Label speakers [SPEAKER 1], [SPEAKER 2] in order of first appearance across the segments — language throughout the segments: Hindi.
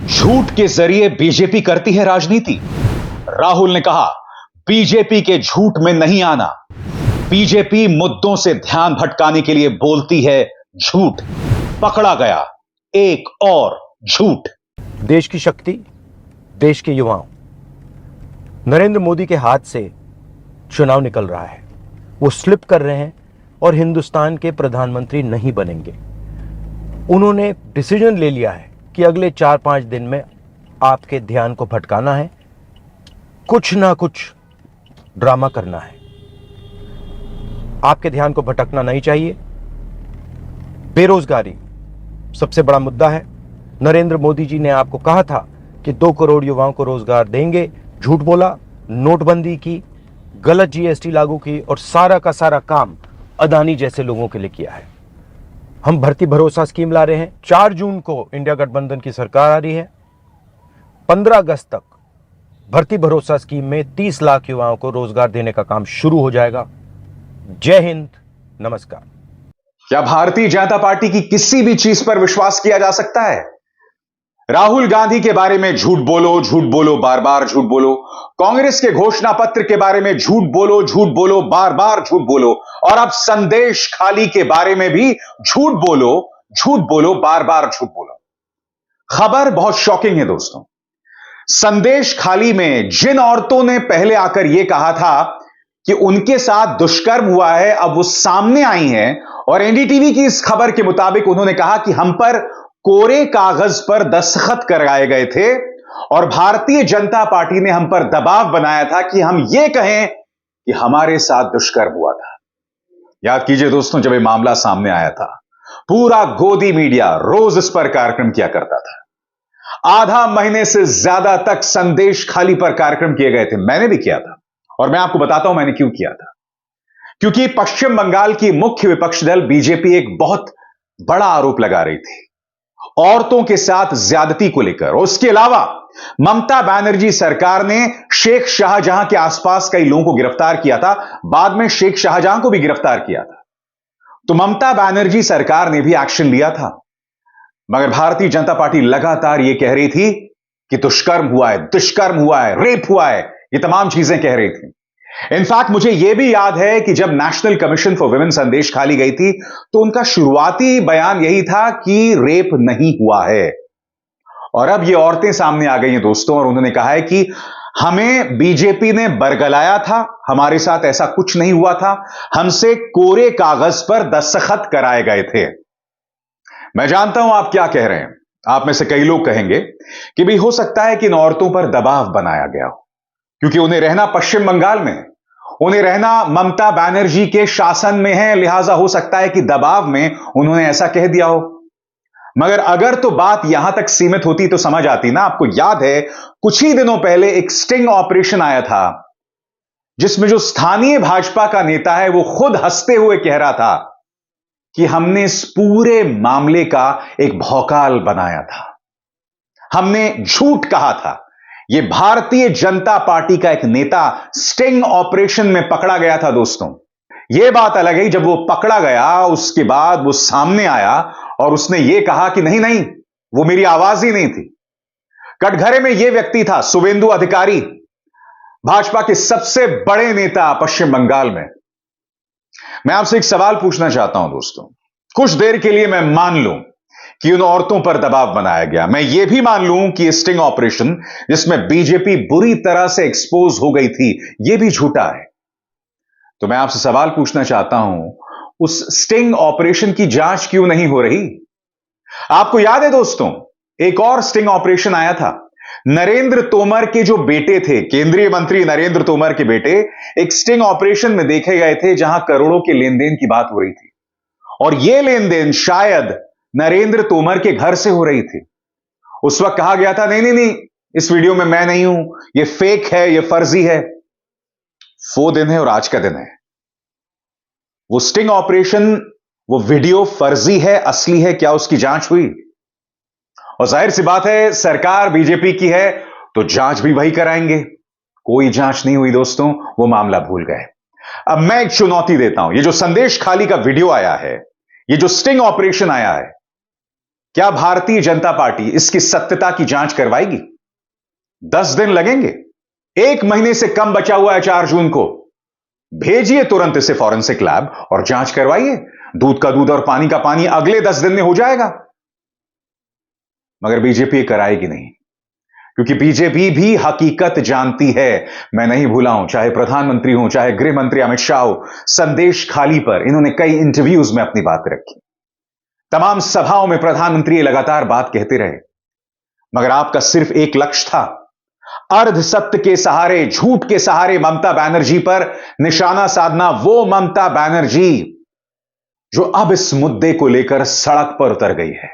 [SPEAKER 1] झूठ के जरिए बीजेपी करती है राजनीति। राहुल ने कहा, बीजेपी के झूठ में नहीं आना। बीजेपी मुद्दों से ध्यान भटकाने के लिए बोलती है झूठ। पकड़ा गया एक और झूठ।
[SPEAKER 2] देश की शक्ति, देश के युवाओं। नरेंद्र मोदी के हाथ से चुनाव निकल रहा है। वो स्लिप कर रहे हैं और हिंदुस्तान के प्रधानमंत्री नहीं बनेंगे। उन्होंने डिसीजन ले लिया है कि अगले 4-5 दिन में आपके ध्यान को भटकाना है, कुछ ना कुछ ड्रामा करना है। आपके ध्यान को भटकना नहीं चाहिए। बेरोजगारी सबसे बड़ा मुद्दा है। नरेंद्र मोदी जी ने आपको कहा था कि 2 करोड़ युवाओं को रोजगार देंगे, झूठ बोला। नोटबंदी की, गलत जीएसटी लागू की और सारा का सारा काम अदानी जैसे लोगों के लिए किया है। हम भर्ती भरोसा स्कीम ला रहे हैं। 4 जून को इंडिया गठबंधन की सरकार आ रही है। 15 अगस्त तक भर्ती भरोसा स्कीम में 30 लाख युवाओं को रोजगार देने का काम शुरू हो जाएगा। जय हिंद, नमस्कार।
[SPEAKER 1] क्या भारतीय जनता पार्टी की किसी भी चीज पर विश्वास किया जा सकता है? राहुल गांधी के बारे में झूठ बोलो, बार बार झूठ बोलो। कांग्रेस के घोषणा पत्र के बारे में झूठ बोलो, बार बार झूठ बोलो। और अब संदेश खाली के बारे में भी झूठ बोलो, बार बार झूठ बोलो। खबर बहुत शॉकिंग है दोस्तों। संदेश खाली में जिन औरतों ने पहले आकर यह कहा था कि उनके साथ दुष्कर्म हुआ है, अब वो सामने आई हैं और एनडीटीवी की इस खबर के मुताबिक उन्होंने कहा कि हम पर कोरे कागज पर दस्तखत कराए गए थे और भारतीय जनता पार्टी ने हम पर दबाव बनाया था कि हम यह कहें कि हमारे साथ दुष्कर्म हुआ था। याद कीजिए दोस्तों, जब यह मामला सामने आया था, पूरा गोदी मीडिया रोज इस पर कार्यक्रम किया करता था। आधा महीने से ज्यादा तक संदेश खाली पर कार्यक्रम किए गए थे। मैंने भी किया था और मैं आपको बताता हूं मैंने क्यों किया था। क्योंकि पश्चिम बंगाल की मुख्य विपक्षी दल बीजेपी एक बहुत बड़ा आरोप लगा रही थी औरतों के साथ ज्यादती को लेकर। उसके अलावा ममता बनर्जी सरकार ने शेख शाहजहां के आसपास कई लोगों को गिरफ्तार किया था, बाद में शेख शाहजहां को भी गिरफ्तार किया था। तो ममता बनर्जी सरकार ने भी एक्शन लिया था, मगर भारतीय जनता पार्टी लगातार यह कह रही थी कि दुष्कर्म हुआ है, रेप हुआ है, ये तमाम चीजें कह रही थी। इनफैक्ट मुझे यह भी याद है कि जब नेशनल कमीशन फॉर वुमेन संदेश खाली गई थी तो उनका शुरुआती बयान यही था कि रेप नहीं हुआ है। और अब ये औरतें सामने आ गई हैं दोस्तों और उन्होंने कहा है कि हमें बीजेपी ने बरगलाया था, हमारे साथ ऐसा कुछ नहीं हुआ था, हमसे कोरे कागज पर दस्तखत कराए गए थे। मैं जानता हूं आप क्या कह रहे हैं। आप में से कई लोग कहेंगे कि भी हो सकता है कि इन औरतों पर दबाव बनाया गया हो, क्योंकि उन्हें रहना पश्चिम बंगाल में, उन्हें रहना ममता बनर्जी के शासन में है, लिहाजा हो सकता है कि दबाव में उन्होंने ऐसा कह दिया हो। मगर अगर तो बात यहां तक सीमित होती तो समझ आती ना। आपको याद है कुछ ही दिनों पहले एक स्टिंग ऑपरेशन आया था जिसमें जो स्थानीय भाजपा का नेता है वो खुद हंसते हुए कह रहा था कि हमने इस पूरे मामले का एक भौकाल बनाया था, हमने झूठ कहा था। यह भारतीय जनता पार्टी का एक नेता स्टिंग ऑपरेशन में पकड़ा गया था दोस्तों। यह बात अलग है जब वो पकड़ा गया उसके बाद वो सामने आया और उसने यह कहा कि नहीं नहीं, वो मेरी आवाज ही नहीं थी। कटघरे में यह व्यक्ति था शुवेंदु अधिकारी, भाजपा के सबसे बड़े नेता पश्चिम बंगाल में। मैं आपसे एक सवाल पूछना चाहता हूं दोस्तों। कुछ देर के लिए मैं मान लूं कि उन औरतों पर दबाव बनाया गया, मैं यह भी मान लूं कि स्टिंग ऑपरेशन जिसमें बीजेपी बुरी तरह से एक्सपोज हो गई थी यह भी झूठा है, तो मैं आपसे सवाल पूछना चाहता हूं, उस स्टिंग ऑपरेशन की जांच क्यों नहीं हो रही? आपको याद है दोस्तों, एक और स्टिंग ऑपरेशन आया था। नरेंद्र तोमर के जो बेटे थे, केंद्रीय मंत्री नरेंद्र तोमर के बेटे, एक स्टिंग ऑपरेशन में देखे गए थे जहां करोड़ों के लेन देन की बात हो रही थी और यह लेन देन शायद नरेंद्र तोमर के घर से हो रही थी। उस वक्त कहा गया था नहीं नहीं नहीं, इस वीडियो में मैं नहीं हूं, यह फेक है, यह फर्जी है। वो दिन है और आज का दिन है। वो स्टिंग ऑपरेशन, वो वीडियो फर्जी है, असली है, क्या उसकी जांच हुई? और जाहिर सी बात है सरकार बीजेपी की है तो जांच भी वही कराएंगे। कोई जांच नहीं हुई दोस्तों, वो मामला भूल गए। अब मैं एक चुनौती देता हूं, ये जो संदेश खाली का वीडियो आया है, ये जो स्टिंग ऑपरेशन आया है, क्या भारतीय जनता पार्टी इसकी सत्यता की जांच करवाएगी? 10 दिन लगेंगे, 1 महीने से कम बचा हुआ है 4 जून को। भेजिए तुरंत इसे फॉरेंसिक लैब और जांच करवाइए। दूध का दूध और पानी का पानी अगले 10 दिन में हो जाएगा। मगर बीजेपी कराएगी नहीं, क्योंकि बीजेपी भी हकीकत जानती है। मैं नहीं भूला हूं, चाहे प्रधानमंत्री हो, चाहे गृह मंत्री अमित शाह हो, संदेश खाली पर इन्होंने कई इंटरव्यूज में अपनी बात रखी। तमाम सभाओं में प्रधानमंत्री लगातार बात कहते रहे, मगर आपका सिर्फ एक लक्ष्य था, अर्ध सत्य के सहारे, झूठ के सहारे ममता बनर्जी पर निशाना साधना। वो ममता बनर्जी जो अब इस मुद्दे को लेकर सड़क पर उतर गई है,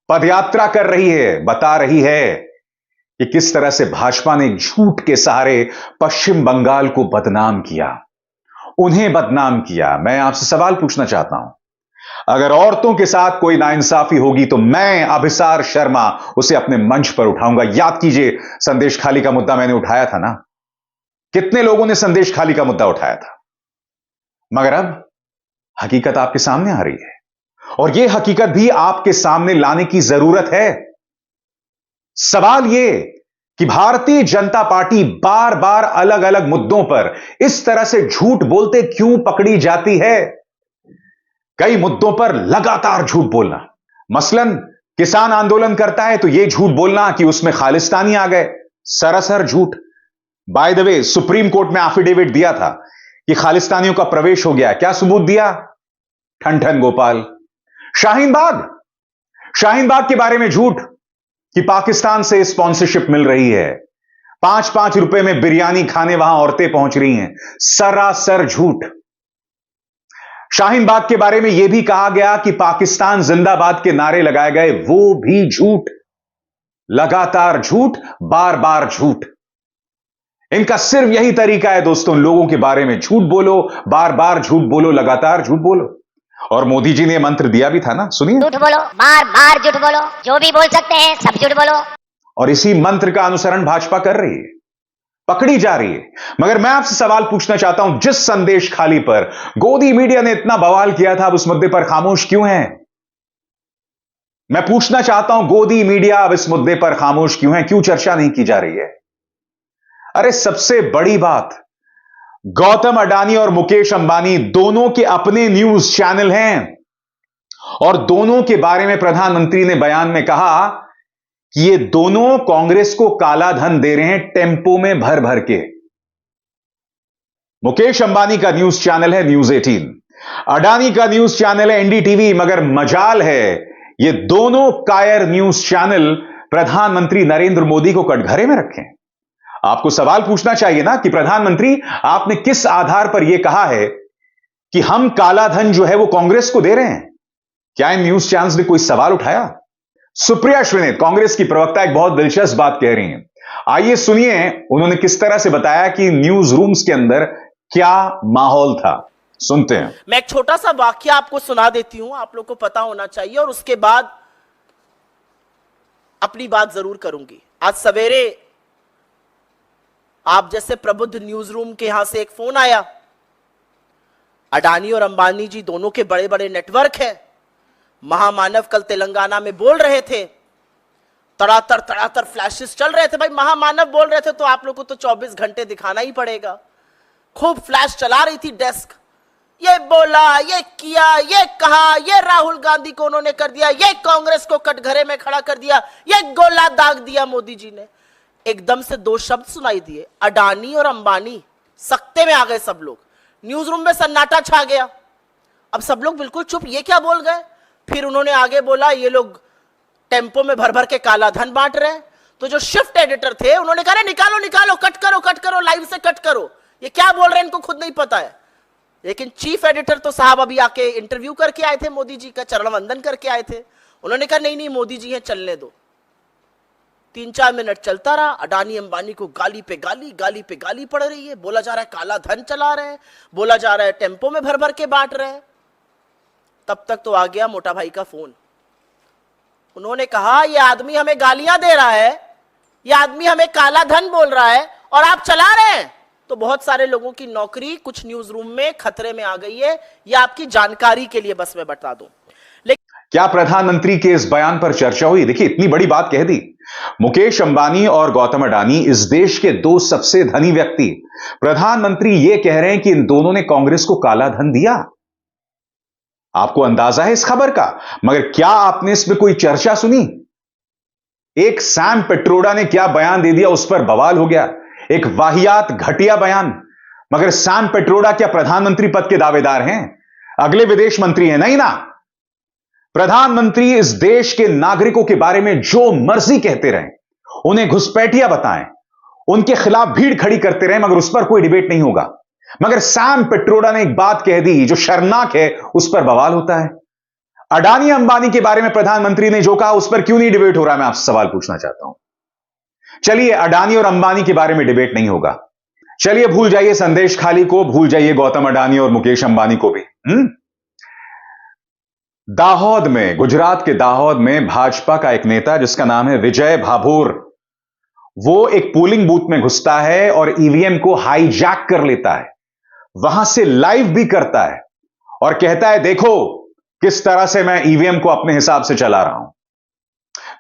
[SPEAKER 1] पदयात्रा कर रही है, बता रही है कि किस तरह से भाजपा ने झूठ के सहारे पश्चिम बंगाल को बदनाम किया, उन्हें बदनाम किया। मैं आपसे सवाल पूछना चाहता हूं, अगर औरतों के साथ कोई नाइंसाफी होगी तो मैं अभिसार शर्मा उसे अपने मंच पर उठाऊंगा। याद कीजिए, संदेश खाली का मुद्दा मैंने उठाया था ना, कितने लोगों ने संदेश खाली का मुद्दा उठाया था। मगर अब हकीकत आपके सामने आ रही है, और यह हकीकत भी आपके सामने लाने की जरूरत है। सवाल यह कि भारतीय जनता पार्टी बार बार अलग अलग मुद्दों पर इस तरह से झूठ बोलते क्यों पकड़ी जाती है? कई मुद्दों पर लगातार झूठ बोलना, मसलन किसान आंदोलन करता है तो यह झूठ बोलना कि उसमें खालिस्तानी आ गए, सरासर झूठ। By the way, supreme court में एफिडेविट दिया था कि खालिस्तानियों का प्रवेश हो गया। क्या सबूत दिया? ठन गोपाल। शाहीन बाग के बारे में झूठ कि पाकिस्तान से स्पॉन्सरशिप मिल रही है, 5-5 रुपए में बिरयानी खाने वहां औरतें पहुंच रही हैं, सरासर झूठ। शाहीन बाग के बारे में यह भी कहा गया कि पाकिस्तान जिंदाबाद के नारे लगाए गए, वो भी झूठ। लगातार झूठ, बार बार झूठ। इनका सिर्फ यही तरीका है दोस्तों, लोगों के बारे में झूठ बोलो, बार बार झूठ बोलो, लगातार झूठ बोलो। और मोदी जी ने मंत्र दिया भी था ना, सुनिए।
[SPEAKER 3] झूठ बोलो, बार बार झूठ बोलो, जो भी बोल सकते हैं सब झूठ बोलो।
[SPEAKER 1] और इसी मंत्र का अनुसरण भाजपा कर रही है, पकड़ी जा रही है। मगर मैं आपसे सवाल पूछना चाहता हूं, जिस संदेश खाली पर गोदी मीडिया ने इतना बवाल किया था, अब उस मुद्दे पर खामोश क्यों है? मैं पूछना चाहता हूं, गोदी मीडिया अब इस मुद्दे पर खामोश क्यों है? क्यों चर्चा नहीं की जा रही है? अरे सबसे बड़ी बात, गौतम अडानी और मुकेश अंबानी दोनों के अपने न्यूज चैनल हैं, और दोनों के बारे में प्रधानमंत्री ने बयान में कहा कि ये दोनों कांग्रेस को काला धन दे रहे हैं, टेम्पो में भर भर के। मुकेश अंबानी का न्यूज चैनल है न्यूज 18, अडानी का न्यूज चैनल है एनडीटीवी। मगर मजाल है, ये दोनों कायर न्यूज चैनल प्रधानमंत्री नरेंद्र मोदी को कटघरे में रखें। आपको सवाल पूछना चाहिए ना कि प्रधानमंत्री, आपने किस आधार पर यह कहा है कि हम काला धन जो है वो कांग्रेस को दे रहे हैं? क्या इन न्यूज चैनल्स ने कोई सवाल उठाया? सुप्रिया श्रीनेत, कांग्रेस की प्रवक्ता, एक बहुत दिलचस्प बात कह रही हैं। आइए सुनिए उन्होंने किस तरह से बताया कि न्यूज रूम्स के अंदर क्या माहौल था। सुनते हैं।
[SPEAKER 4] मैं एक छोटा सा वाक्य आपको सुना देती हूं, आप लोग को पता होना चाहिए, और उसके बाद अपनी बात जरूर करूंगी। आज सवेरे आप जैसे प्रबुद्ध न्यूज रूम के यहां से एक फोन आया। अडानी और अंबानी जी दोनों के बड़े बड़े नेटवर्क हैं। महामानव कल तेलंगाना में बोल रहे थे, तड़ातर फ्लैशेस चल रहे थे। भाई महामानव बोल रहे थे तो आप लोग को तो 24 घंटे दिखाना ही पड़ेगा। खूब फ्लैश चला रही थी डेस्क, ये बोला, ये किया, ये कहा, ये राहुल गांधी को उन्होंने कर दिया, ये कांग्रेस को कटघरे में खड़ा कर दिया, ये गोला दाग दिया मोदी जी ने। एकदम से 2 शब्द सुनाई दिए, अडानी और अंबानी। सख्ते में आ गए सब लोग, न्यूज रूम में सन्नाटा छा गया। अब सब लोग बिल्कुल चुप, ये क्या बोल गए? फिर उन्होंने आगे बोला, ये लोग टेम्पो में भर भर के काला धन बांट रहे हैं। तो जो शिफ्ट एडिटर थे उन्होंने कहा, निकालो निकालो, कट करो, लाइव से कट करो, ये क्या बोल रहे हैं इनको खुद नहीं पता है। लेकिन चीफ एडिटर तो साहब अभी आके इंटरव्यू करके आए थे, मोदी जी का चरण वंदन करके आए थे। उन्होंने कहा नहीं मोदी जी हैं, चलने दो। 3-4 मिनट चलता रहा। अडानी अंबानी को गाली पे गाली पड़ रही है। बोला जा रहा है काला धन चला रहे हैं, बोला जा रहा है टेम्पो में भर भर के बांट रहे हैं। तब तक तो आ गया मोटा भाई का फोन। उन्होंने कहा, ये आदमी हमें गालियां दे रहा है, ये आदमी हमें काला धन बोल रहा है और आप चला रहे हैं। तो बहुत सारे लोगों की नौकरी कुछ न्यूज रूम में खतरे में आ गई है। ये आपकी जानकारी के लिए बस मैं बता दूं।
[SPEAKER 1] क्या प्रधानमंत्री के इस बयान पर चर्चा हुई? देखिए, इतनी बड़ी बात कह दी। मुकेश अंबानी और गौतम अडानी, इस देश के दो सबसे धनी व्यक्ति, प्रधानमंत्री यह कह रहे हैं कि इन दोनों ने कांग्रेस को काला धन दिया। आपको अंदाजा है इस खबर का, मगर क्या आपने इसमें कोई चर्चा सुनी? एक सैम पिट्रोडा ने क्या बयान दे दिया, उस पर बवाल हो गया। एक वाहियात घटिया बयान। मगर सैम पिट्रोडा क्या प्रधानमंत्री पद के दावेदार हैं? अगले विदेश मंत्री हैं? नहीं ना। प्रधानमंत्री इस देश के नागरिकों के बारे में जो मर्जी कहते रहें, उन्हें घुसपैठिया बताएं, उनके खिलाफ भीड़ खड़ी करते रहें, मगर उस पर कोई डिबेट नहीं होगा। मगर सैम पिट्रोडा ने एक बात कह दी जो शर्मनाक है, उस पर बवाल होता है। अडानी अंबानी के बारे में प्रधानमंत्री ने जो कहा, उस पर क्यों नहीं डिबेट हो रहा? मैं आपसे सवाल पूछना चाहता हूं। चलिए, अडानी और अंबानी के बारे में डिबेट नहीं होगा। चलिए, भूल जाइए संदेश खाली को, भूल जाइए गौतम अडानी और मुकेश अंबानी को भी। दाहोद में, गुजरात के दाहोद में भाजपा का एक नेता जिसका नाम है विजय भाभोर, वो एक पोलिंग बूथ में घुसता है और ईवीएम को हाईजैक कर लेता है, वहां से लाइव भी करता है और कहता है, देखो किस तरह से मैं ईवीएम को अपने हिसाब से चला रहा हूं।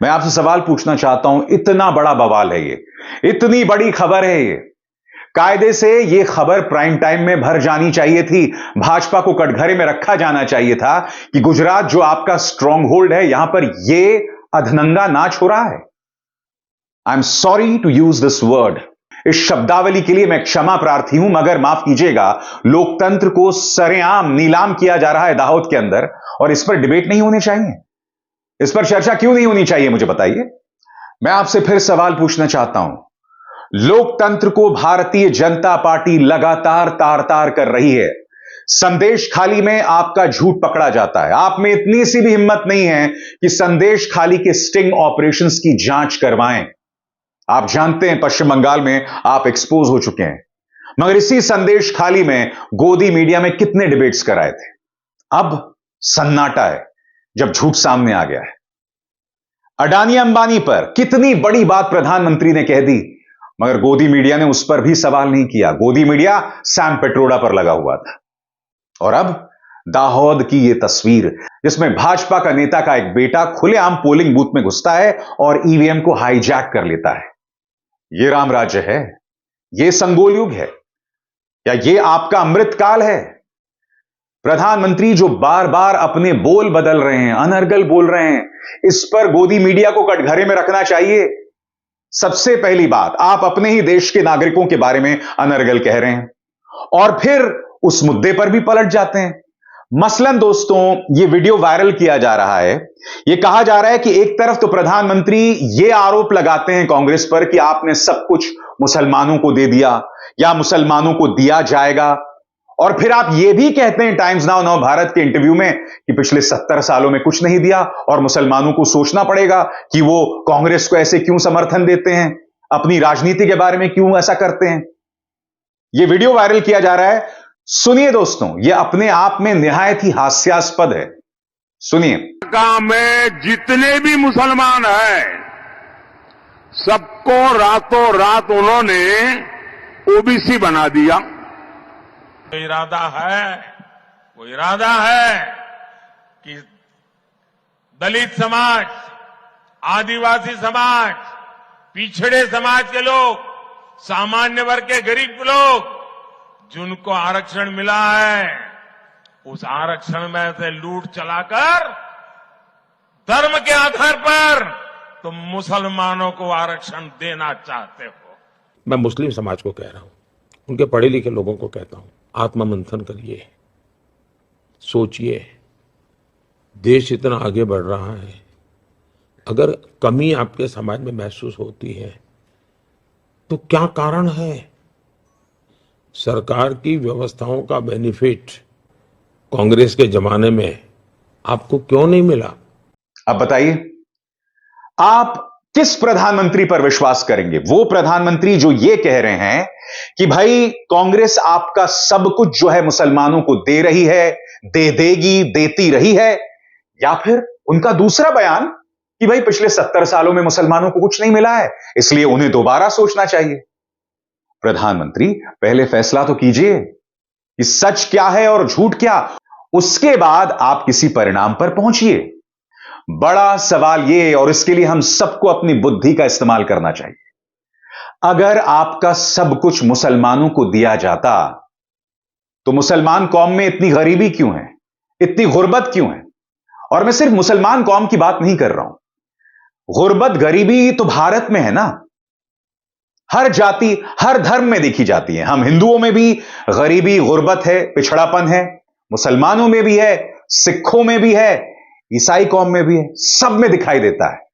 [SPEAKER 1] मैं आपसे सवाल पूछना चाहता हूं, इतना बड़ा बवाल है ये, इतनी बड़ी खबर है ये, कायदे से यह खबर प्राइम टाइम में भर जानी चाहिए थी। भाजपा को कटघरे में रखा जाना चाहिए था कि गुजरात जो आपका स्ट्रॉन्ग होल्ड है, यहां पर यह अधनंगा नाच हो रहा है। I am sorry to use this word, इस शब्दावली के लिए मैं क्षमा प्रार्थी हूं, मगर माफ कीजिएगा, लोकतंत्र को सरेआम नीलाम किया जा रहा है दाहोद के अंदर, और इस पर डिबेट नहीं होनी चाहिए। इस पर चर्चा क्यों नहीं होनी चाहिए, मुझे बताइए। मैं आपसे फिर सवाल पूछना चाहता हूं। लोकतंत्र को भारतीय जनता पार्टी लगातार तार तार कर रही है। संदेश खाली में आपका झूठ पकड़ा जाता है। आप में इतनी सी भी हिम्मत नहीं है कि संदेश खाली के स्टिंग ऑपरेशंस की जांच करवाएं। आप जानते हैं पश्चिम बंगाल में आप एक्सपोज हो चुके हैं, मगर इसी संदेश खाली में गोदी मीडिया में कितने डिबेट्स कराए थे। अब सन्नाटा है जब झूठ सामने आ गया है। अडानी अंबानी पर कितनी बड़ी बात प्रधानमंत्री ने कह दी, मगर गोदी मीडिया ने उस पर भी सवाल नहीं किया। गोदी मीडिया सैम पिट्रोडा पर लगा हुआ था। और अब दाहोद की यह तस्वीर, जिसमें भाजपा का नेता का एक बेटा खुलेआम पोलिंग बूथ में घुसता है और ईवीएम को हाईजैक कर लेता है। यह राम राज्य है? यह संगोल युग है? या यह आपका अमृतकाल है? प्रधानमंत्री जो बार बार अपने बोल बदल रहे हैं, अनर्गल बोल रहे हैं, इस पर गोदी मीडिया को कटघरे में रखना चाहिए। सबसे पहली बात, आप अपने ही देश के नागरिकों के बारे में अनर्गल कह रहे हैं और फिर उस मुद्दे पर भी पलट जाते हैं। मसलन दोस्तों, यह वीडियो वायरल किया जा रहा है। यह कहा जा रहा है कि एक तरफ तो प्रधानमंत्री यह आरोप लगाते हैं कांग्रेस पर कि आपने सब कुछ मुसलमानों को दे दिया या मुसलमानों को दिया जाएगा, और फिर आप यह भी कहते हैं टाइम्स नाउ नव भारत के इंटरव्यू में कि पिछले 70 सालों में कुछ नहीं दिया और मुसलमानों को सोचना पड़ेगा कि वो कांग्रेस को ऐसे क्यों समर्थन देते हैं, अपनी राजनीति के बारे में क्यों ऐसा करते हैं। यह वीडियो वायरल किया जा रहा है। सुनिए दोस्तों, यह अपने आप में निहायत ही हास्यास्पद है। सुनिए।
[SPEAKER 5] में जितने भी मुसलमान हैं, सबको रातों रात उन्होंने ओबीसी बना दिया। वो इरादा है कि दलित समाज, आदिवासी समाज, पिछड़े समाज के लोग, सामान्य वर्ग के गरीब लोग जिनको आरक्षण मिला है, उस आरक्षण में से लूट चलाकर धर्म के आधार पर तुम मुसलमानों को आरक्षण देना चाहते हो।
[SPEAKER 6] मैं मुस्लिम समाज को कह रहा हूं, उनके पढ़े लिखे लोगों को कहता हूं, आत्ममंथन करिए, सोचिए। देश इतना आगे बढ़ रहा है, अगर कमी आपके समाज में महसूस होती है तो क्या कारण है? सरकार की व्यवस्थाओं का बेनिफिट कांग्रेस के जमाने में आपको क्यों नहीं मिला?
[SPEAKER 1] अब बताइए, आप किस प्रधानमंत्री पर विश्वास करेंगे? वो प्रधानमंत्री जो ये कह रहे हैं कि भाई कांग्रेस आपका सब कुछ जो है मुसलमानों को दे रही है, दे देगी, देती रही है, या फिर उनका दूसरा बयान कि भाई पिछले 70 सालों में मुसलमानों को कुछ नहीं मिला है, इसलिए उन्हें दोबारा सोचना चाहिए। प्रधानमंत्री, पहले फैसला तो कीजिए कि सच क्या है और झूठ क्या, उसके बाद आप किसी परिणाम पर पहुंचिए। बड़ा सवाल यह, और इसके लिए हम सबको अपनी बुद्धि का इस्तेमाल करना चाहिए, अगर आपका सब कुछ मुसलमानों को दिया जाता तो मुसलमान कौम में इतनी गरीबी क्यों है, इतनी गुर्बत क्यों है? और मैं सिर्फ मुसलमान कौम की बात नहीं कर रहा हूं, गुर्बत गरीबी तो भारत में है ना, हर जाति हर धर्म में देखी जाती है। हम हिंदुओं में भी गरीबी गुर्बत है, पिछड़ापन है, मुसलमानों में भी है, सिखों में भी है, ईसाई कौम में भी है, सब में दिखाई देता है।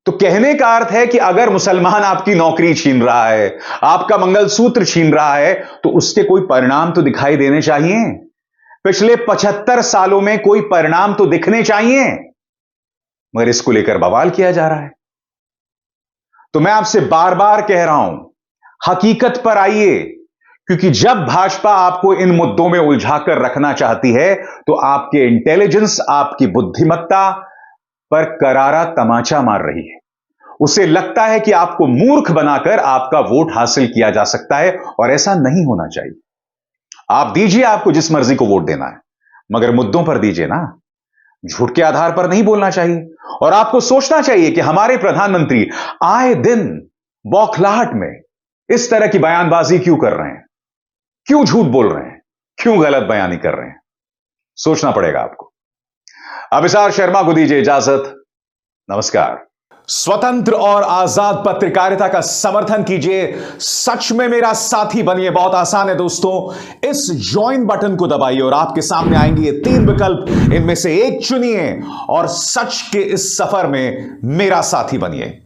[SPEAKER 1] तो कहने का अर्थ है कि अगर मुसलमान आपकी नौकरी छीन रहा है, आपका मंगलसूत्र छीन रहा है, तो उसके कोई परिणाम तो दिखाई देने चाहिए। पिछले 75 सालों में कोई परिणाम तो दिखने चाहिए, मगर इसको लेकर बवाल किया जा रहा है। तो मैं आपसे बार बार कह रहा हूं, हकीकत पर आइए, क्योंकि जब भाजपा आपको इन मुद्दों में उलझाकर रखना चाहती है तो आपके इंटेलिजेंस, आपकी बुद्धिमत्ता पर करारा तमाचा मार रही है। उसे लगता है कि आपको मूर्ख बनाकर आपका वोट हासिल किया जा सकता है, और ऐसा नहीं होना चाहिए। आप दीजिए आपको जिस मर्जी को वोट देना है, मगर मुद्दों पर दीजिए ना, झूठ के आधार पर नहीं बोलना चाहिए। और आपको सोचना चाहिए कि हमारे प्रधानमंत्री आए दिन बौखलाहट में इस तरह की बयानबाजी क्यों कर रहे हैं, क्यों झूठ बोल रहे हैं, क्यों गलत बयानी कर रहे हैं। सोचना पड़ेगा आपको। अभिसार शर्मा को दीजिए इजाजत। नमस्कार। स्वतंत्र और आजाद पत्रकारिता का समर्थन कीजिए, सच में मेरा साथी बनिए। बहुत आसान है दोस्तों, इस ज्वाइन बटन को दबाइए और आपके सामने आएंगे ये 3 विकल्प, इनमें से एक चुनिए और सच के इस सफर में मेरा साथी बनिए।